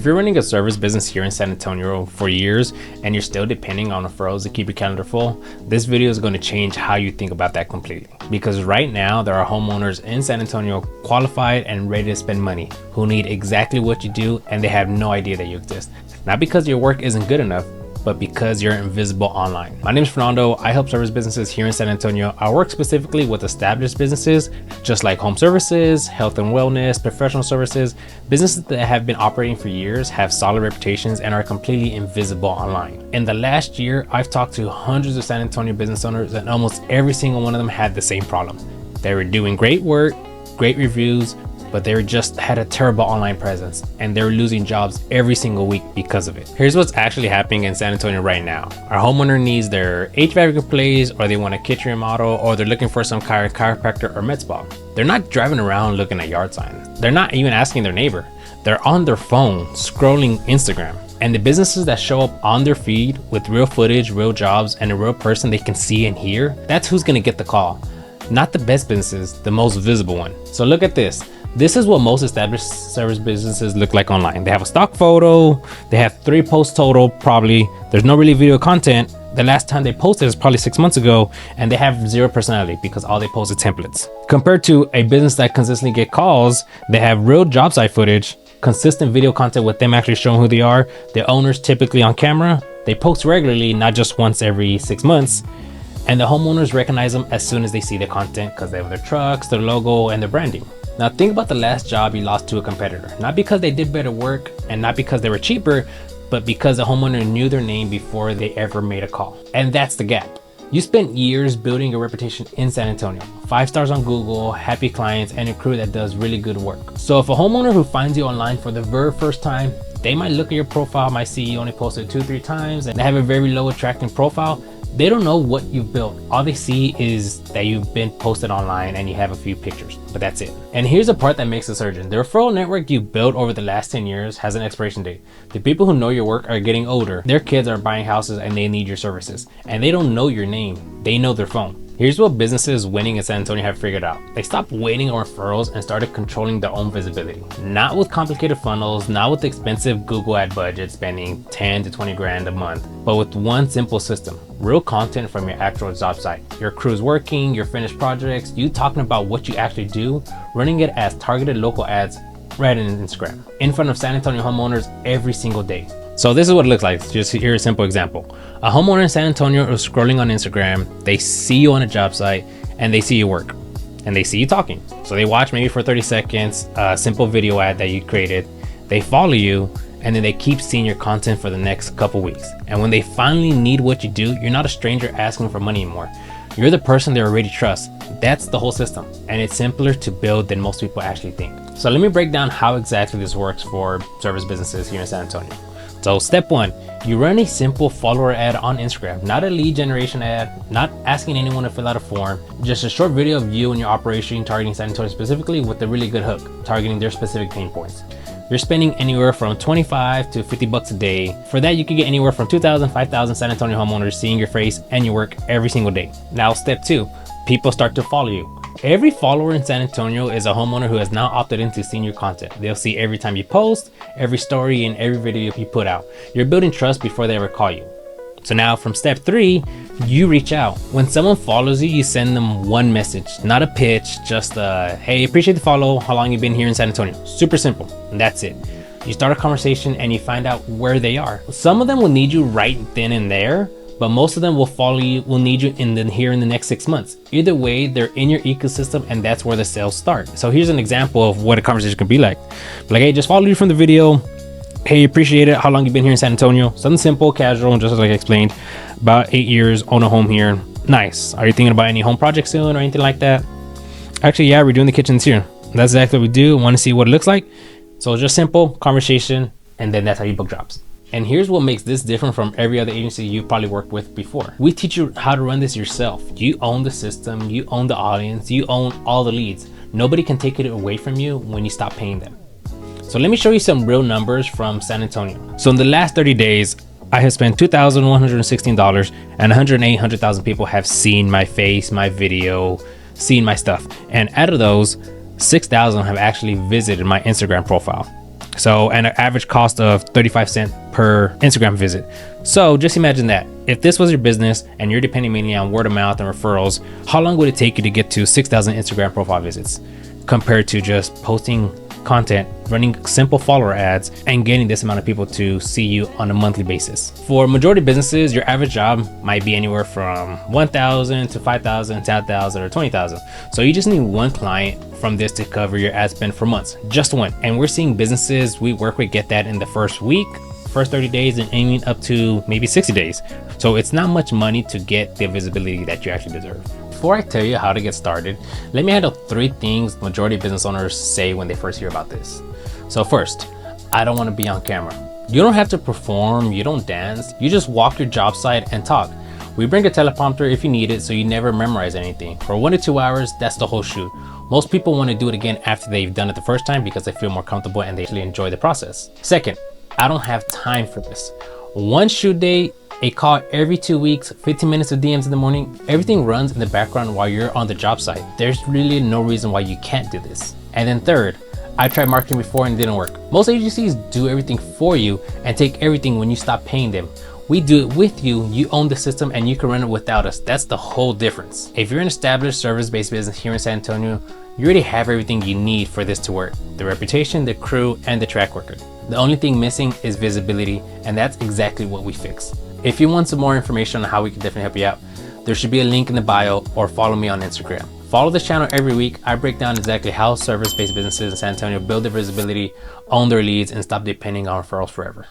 If you're running a service business here in San Antonio for years and you're still depending on referrals to keep your calendar full, this video is going to change how you think about that completely. Because right now there are homeowners in San Antonio qualified and ready to spend money who need exactly what you do, and they have no idea that you exist. Not because your work isn't good enough, but because you're invisible online. My name is Fernando. I help service businesses here in San Antonio. I work specifically with established businesses, just like home services, health and wellness, professional services, businesses that have been operating for years, have solid reputations, and are completely invisible online. In the last year, I've talked to hundreds of San Antonio business owners, and almost every single one of them had the same problem. They were doing great work, great reviews, but they just had a terrible online presence, and they were losing jobs every single week because of it. Here's what's actually happening in San Antonio right now. Our homeowner needs their HVAC replaced, or they want a kitchen remodel, or they're looking for some chiropractor or med spa. They're not driving around looking at yard signs. They're not even asking their neighbor. They're on their phone scrolling Instagram. And the businesses that show up on their feed with real footage, real jobs, and a real person they can see and hear, that's who's gonna get the call. Not the best businesses, the most visible one. So look at this. This is what most established service businesses look like online. They have a stock photo, they have 3 posts total probably, there's no really video content. The last time they posted is probably 6 months ago, and they have 0 personality because all they post is templates. Compared to a business that consistently get calls, they have real job site footage, consistent video content with them actually showing who they are, the owners typically on camera, they post regularly, not just once every 6 months, and the homeowners recognize them as soon as they see the content because they have their trucks, their logo, and their branding. Now think about the last job you lost to a competitor, not because they did better work and not because they were cheaper, but because the homeowner knew their name before they ever made a call. And that's the gap. You spent years building your reputation in San Antonio, 5 stars on Google, happy clients, and a crew that does really good work. So if a homeowner who finds you online for the very first time, they might look at your profile, might see you only posted 2-3 times, and they have a very low attracting profile. They don't know what you've built. All they see is that you've been posted online and you have a few pictures, but that's it. And here's the part that makes us urgent. The referral network you built over the last 10 years has an expiration date. The people who know your work are getting older. Their kids are buying houses and they need your services. And they don't know your name. They know their phone. Here's what businesses winning in San Antonio have figured out. They stopped waiting on referrals and started controlling their own visibility. Not with complicated funnels, not with expensive Google ad budgets spending 10 to 20 grand a month, but with one simple system. Real content from your actual job site. Your crew's working, your finished projects, you talking about what you actually do, running it as targeted local ads right in Instagram, in front of San Antonio homeowners every single day. So this is what it looks like. Just here's a simple example. A homeowner in San Antonio is scrolling on Instagram, they see you on a job site, and they see you work, and they see you talking. So they watch maybe for 30 seconds, a simple video ad that you created, they follow you, and then they keep seeing your content for the next couple weeks. And when they finally need what you do, you're not a stranger asking for money anymore. You're the person they already trust. That's the whole system. And it's simpler to build than most people actually think. So let me break down how exactly this works for service businesses here in San Antonio. So step 1, you run a simple follower ad on Instagram, not a lead generation ad, not asking anyone to fill out a form, just a short video of you and your operation targeting San Antonio specifically with a really good hook, targeting their specific pain points. You're spending anywhere from 25 to 50 bucks a day. For that, you can get anywhere from 2,000, 5,000 San Antonio homeowners seeing your face and your work every single day. Now, step 2, people start to follow you. Every follower in San Antonio is a homeowner who has now opted into seeing your content. They'll see every time you post, every story, and every video you put out. You're building trust before they ever call you. So now from step 3, you reach out. When someone follows you, you send them one message, not a pitch, just hey, appreciate the follow, how long you been here in San Antonio. Super simple, and that's it. You start a conversation and you find out where they are. Some of them will need you right then and there, but most of them will follow you, will need you here in the next 6 months. Either way, they're in your ecosystem, and that's where the sales start. So here's an example of what a conversation could be like. Hey, just follow you from the video. Hey, appreciate it. How long you been here in San Antonio? Something simple, casual, just like I explained. About 8 years, own a home here. Nice. Are you thinking about any home projects soon or anything like that? Actually, yeah, we're doing the kitchens here. That's exactly what we do. Want to see what it looks like? So it's just simple conversation, and then that's how you book jobs. And here's what makes this different from every other agency you've probably worked with before. We teach you how to run this yourself. You own the system, you own the audience, you own all the leads. Nobody can take it away from you when you stop paying them. So let me show you some real numbers from San Antonio. So in the last 30 days, I have spent $2,116 and 100,000 people have seen my face, my video, seen my stuff. And out of those, 6,000 have actually visited my Instagram profile. So, and an average cost of 35 cents per Instagram visit. So just imagine that if this was your business and you're depending mainly on word of mouth and referrals, how long would it take you to get to 6,000 Instagram profile visits compared to just posting content, running simple follower ads, and getting this amount of people to see you on a monthly basis? For majority of businesses, your average job might be anywhere from 1,000 to 5,000, 10,000, or 20,000. So you just need one client from this to cover your ad spend for months, just one. And we're seeing businesses we work with get that in the first week, first 30 days, and aiming up to maybe 60 days. So it's not much money to get the visibility that you actually deserve. Before I tell you how to get started, let me handle 3 things the majority of business owners say when they first hear about this. So first, I don't want to be on camera. You don't have to perform, you don't dance, you just walk your job site and talk. We bring a teleprompter if you need it, so you never memorize anything. For 1 to 2 hours, that's the whole shoot. Most people want to do it again after they've done it the first time because they feel more comfortable and they actually enjoy the process. Second, I don't have time for this. 1 shoot day, a call every 2 weeks, 15 minutes of DMs in the morning, everything runs in the background while you're on the job site. There's really no reason why you can't do this. And then third, I tried marketing before and it didn't work. Most agencies do everything for you and take everything when you stop paying them. We do it with you, you own the system, and you can run it without us. That's the whole difference. If you're an established service-based business here in San Antonio, you already have everything you need for this to work. The reputation, the crew, and the track record. The only thing missing is visibility, and that's exactly what we fix. If you want some more information on how we can definitely help you out, there should be a link in the bio, or follow me on Instagram. Follow this channel every week. I break down exactly how service-based businesses in San Antonio build their visibility, own their leads, and stop depending on referrals forever.